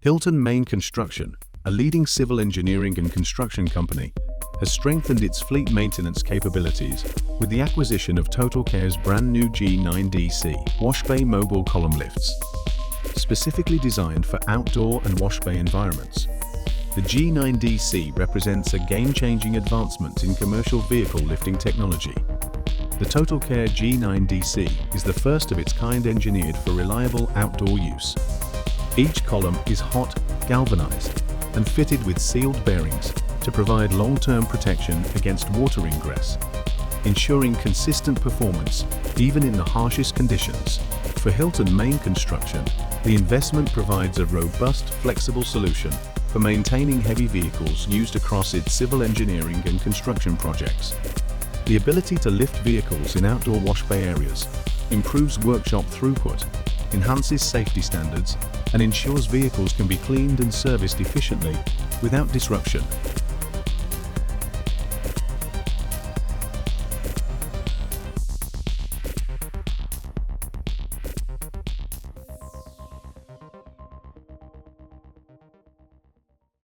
Hilton Main Construction, a leading civil engineering and construction company, has strengthened its fleet maintenance capabilities with the acquisition of Totalkare's brand new G9DC Washbay mobile column lifts. Specifically designed for outdoor and washbay environments, the G9DC represents a game-changing advancement in commercial vehicle lifting technology. The Totalkare G9DC is the first of its kind engineered for reliable outdoor use. Each column is hot galvanized and fitted with sealed bearings to provide long-term protection against water ingress, ensuring consistent performance even in the harshest conditions. For Hilton Main Construction, the investment provides a robust, flexible solution for maintaining heavy vehicles used across its civil engineering and construction projects. The ability to lift vehicles in outdoor washbay areas improves workshop throughput, enhances safety standards, and ensures vehicles can be cleaned and serviced efficiently without disruption.